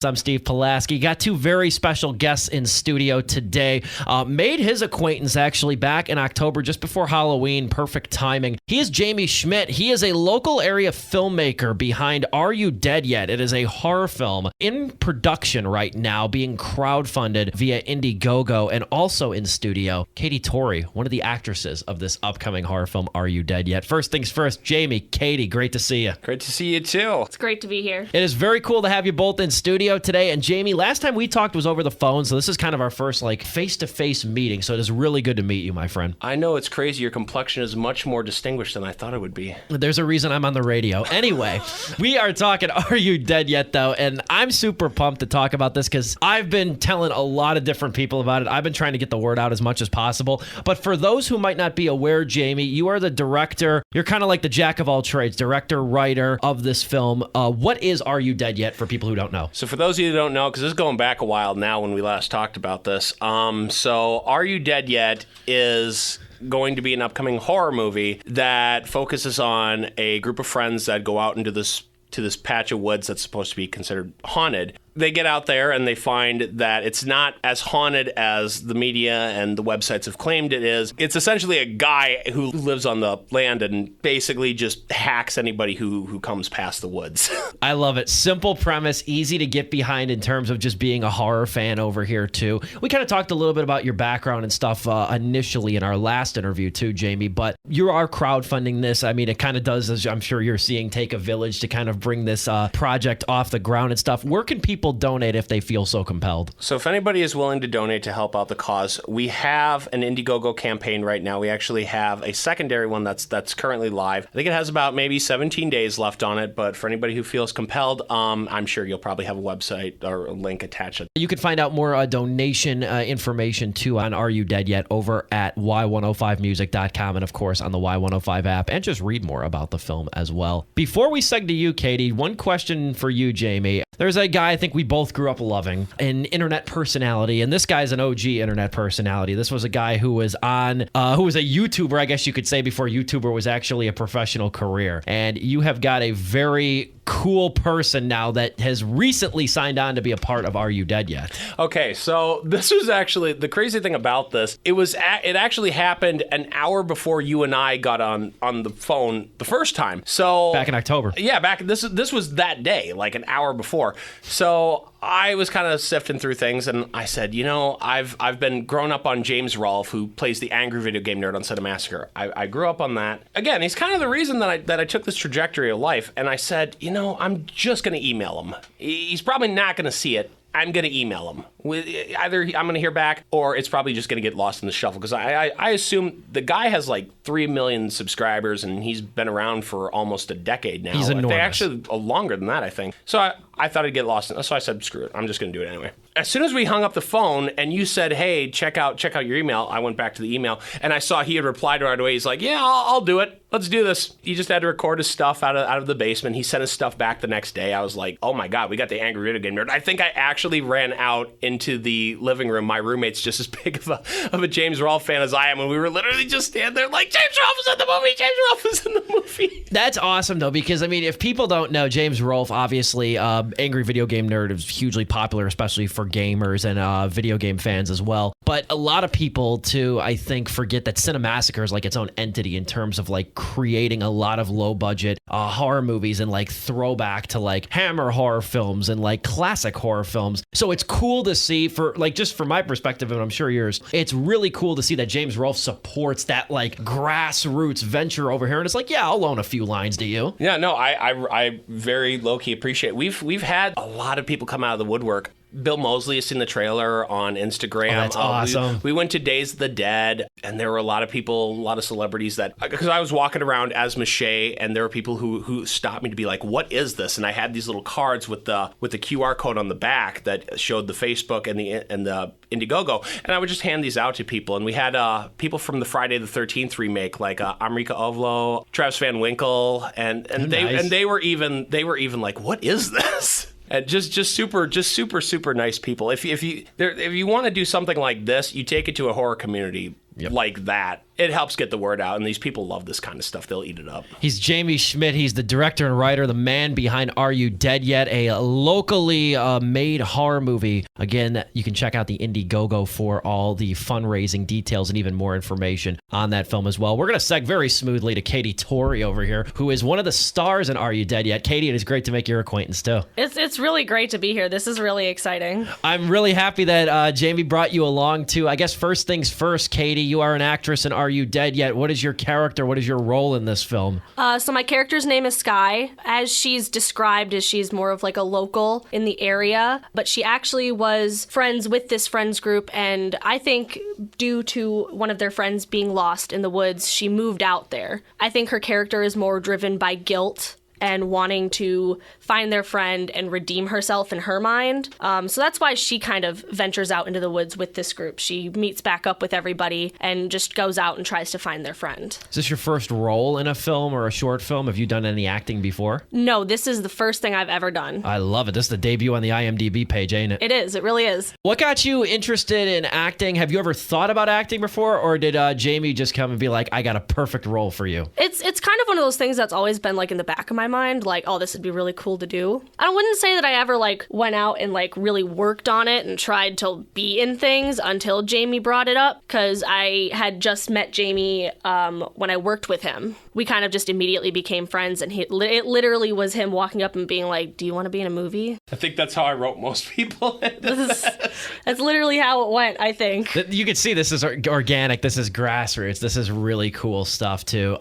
I'm Steve Pulaski. Got two very special guests in studio today. Made his acquaintance actually back in October, just before Halloween. Perfect timing. He is Jayme Schmitt. He is a local area filmmaker behind Are You Dead Yet? It is a horror film in production right now, being crowdfunded via Indiegogo, and also in studio, Kati Tori, one of the actresses of this upcoming horror film, Are You Dead Yet? First things first, Jayme, Kati, great to see you. Great to see you too. It's great to be here. It is very cool to have you both in studio today. And Jayme, last time we talked was over the phone, so this is kind of our first face-to-face meeting, so it is really good to meet you, my friend. I know, it's crazy. Your complexion is much more distinguished than I thought it would be. There's a reason I'm on the radio. Anyway, we are talking Are You Dead Yet, though? And I'm super pumped to talk about this because I've been telling a lot of different people about it. I've been trying to get the word out as much as possible. But for those who might not be aware, Jayme, you are the director. You're kind of like the jack of all trades, director, writer of this film. What is Are You Dead Yet for people who don't know? So for those of you who don't know, because this is going back a while now when we last talked about this, so Are You Dead Yet is going to be an upcoming horror movie that focuses on a group of friends that go out into this patch of woods that's supposed to be considered haunted. They get out there and they find that it's not as haunted as the media and the websites have claimed it is. It's essentially a guy who lives on the land and basically just hacks anybody who comes past the woods. I love it. Simple premise, easy to get behind in terms of just being a horror fan over here too. We kind of talked a little bit about your background and stuff initially in our last interview too, Jayme, but you are crowdfunding this. I mean, it kind of does, as I'm sure you're seeing, take a village to kind of bring this project off the ground and stuff. Where can people donate if they feel so compelled? So if anybody is willing to donate to help out the cause, we have an Indiegogo campaign right now. We actually have a secondary one that's currently live. I think it has about maybe 17 days left on it, but for anybody who feels compelled, I'm sure you'll probably have a website or a link attached. You can find out more donation information too on Are You Dead Yet over at y105music.com and of course on the Y105 app, and just read more about the film as well. Before we seg to you, Kati, one question for you, Jayme. There's a guy I think we both grew up loving, an internet personality, and this guy's an OG internet personality. This was a guy who was who was a YouTuber, I guess you could say, before YouTuber was actually a professional career. And you have got a very cool person now that has recently signed on to be a part of Are You Dead Yet? Okay, so this was actually the crazy thing about this. It actually happened an hour before you and I got on the phone the first time. So back in October. Yeah, this was that day, like an hour before. So I was kind of sifting through things, and I said, I've been growing up on James Rolfe, who plays the angry video game nerd on Set of Massacre. I grew up on that. Again, he's kind of the reason that I took this trajectory of life. And I said, I'm just going to email him. He's probably not going to see it. I'm going to email him. Either I'm going to hear back, or it's probably just going to get lost in the shuffle. Because I assume the guy has like 3 million subscribers, and he's been around for almost a decade now. He's enormous. Actually, longer than that, I think. So I thought I'd get lost. So I said, screw it. I'm just going to do it anyway. As soon as we hung up the phone and you said, hey, check out your email, I went back to the email and I saw he had replied right away. He's like, yeah, I'll do it. Let's do this. He just had to record his stuff out of the basement. He sent his stuff back the next day. I was like, oh my God, we got the angry video game nerd. I think I actually ran out into the living room. My roommate's just as big of a James Rolfe fan as I am. And we were literally just standing there like, James Rolfe is in the movie. James Rolfe is in the movie. That's awesome though, because I mean, if people don't know, James Rolfe, obviously, angry video game nerd, is hugely popular, especially for gamers and video game fans as well. But a lot of people too, I think, forget that Cinemassacre is like its own entity in terms of like creating a lot of low budget horror movies and like throwback to like Hammer horror films and like classic horror films. So it's cool to see, for like, just from my perspective, and I'm sure yours, it's really cool to see that James Rolfe supports that like grassroots venture over here. And it's like, yeah, I'll loan a few lines to you. Yeah, no, I very low key appreciate it. We've had a lot of people come out of the woodwork. Bill Moseley has seen the trailer on Instagram. Oh, that's awesome. We went to Days of the Dead, and there were a lot of people, a lot of celebrities that, because I was walking around as Mache, and there were people who stopped me to be like, what is this? And I had these little cards with the QR code on the back that showed the Facebook and the Indiegogo, and I would just hand these out to people. And we had people from the Friday the 13th remake, like Amrika Ovlo, Travis Van Winkle, and they were even like, what is this? And just super nice people. If you want to do something like this, you take it to a horror community like that, it helps get the word out, and these people love this kind of stuff. They'll eat it up. He's Jayme Schmitt. He's the director and writer, the man behind Are You Dead Yet, a locally made horror movie. Again, you can check out the Indiegogo for all the fundraising details and even more information on that film as well. We're going to seg very smoothly to Kati Tori over here, who is one of the stars in Are You Dead Yet? Katie, it is great to make your acquaintance too. It's really great to be here. This is really exciting. I'm really happy that Jayme brought you along too. I guess first things first, Katie, you are an actress in Are You Dead Yet? What is your character? What is your role in this film? So my character's name is Sky. As she's described, as she's more of like a local in the area, but she actually was friends with this friends group, and I think due to one of their friends being lost in the woods, she moved out there. I think her character is more driven by guilt and wanting to find their friend and redeem herself in her mind. So that's why she kind of ventures out into the woods with this group. She meets back up with everybody and just goes out and tries to find their friend. Is this your first role in a film or a short film? Have you done any acting before? No, this is the first thing I've ever done. I love it. This is the debut on the IMDb page, ain't it? It is. It really is. What got you interested in acting? Have you ever thought about acting before, or did Jayme just come and be like, I got a perfect role for you? It's kind of one of those things that's always been like in the back of my mind, like, oh, this would be really cool to do. I wouldn't say that I ever like went out and like really worked on it and tried to be in things until Jayme brought it up, because I had just met Jayme when I worked with him. We kind of just immediately became friends, and it literally was him walking up and being like, do you want to be in a movie? I think that's how I wrote most people. That's literally how it went, I think. You can see this is organic. This is grassroots. This is really cool stuff too.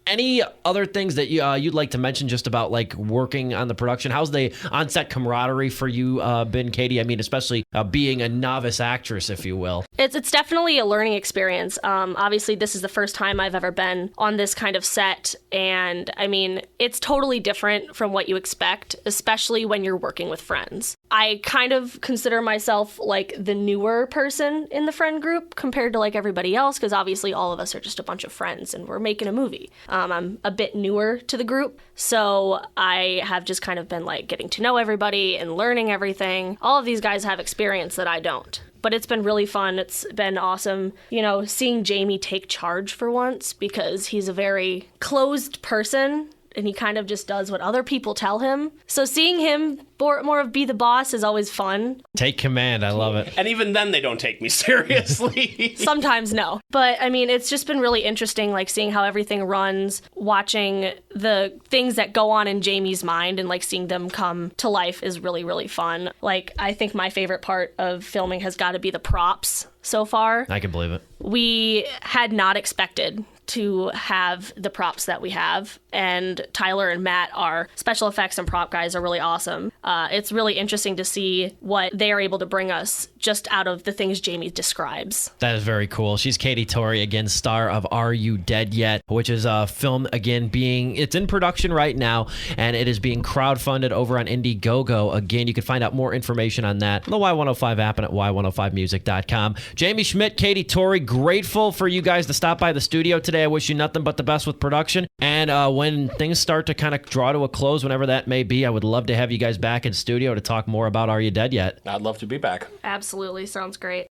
Any other things that you'd like to mention just about like working on the production? How's the on-set camaraderie for you been, Katie? I mean, especially being a novice actress, if you will. It's definitely a learning experience. Obviously, this is the first time I've ever been on this kind of set, and I mean, it's totally different from what you expect, especially when you're working with friends. I kind of consider myself like the newer person in the friend group compared to like everybody else, because obviously all of us are just a bunch of friends and we're making a movie. I'm a bit newer to the group, so I have just kind of been like getting to know everybody and learning everything. All of these guys have experience that I don't. But it's been really fun. It's been awesome, you know, seeing Jayme take charge for once, because he's a very closed person and he kind of just does what other people tell him. So seeing him more of be the boss is always fun. Take command. I love it. And even then, they don't take me seriously. Sometimes no. But I mean, it's just been really interesting, like seeing how everything runs, watching the things that go on in Jayme's mind and like seeing them come to life is really, really fun. Like, I think my favorite part of filming has got to be the props so far. I can believe it. We had not expected to have the props that we have, and Tyler and Matt, our special effects and prop guys, are really awesome. It's really interesting to see what they are able to bring us just out of the things Jayme describes. That is very cool. She's Kati Tori, again, star of Are You Dead Yet?, which is a film, again, it's in production right now, and it is being crowdfunded over on Indiegogo. Again, you can find out more information on that on the Y105 app and at y105music.com. Jayme Schmitt, Kati Tori, grateful for you guys to stop by the studio today. I wish you nothing but the best with production. And when things start to kind of draw to a close, whenever that may be, I would love to have you guys back in studio to talk more about Are You Dead Yet? I'd love to be back. Absolutely. Sounds great.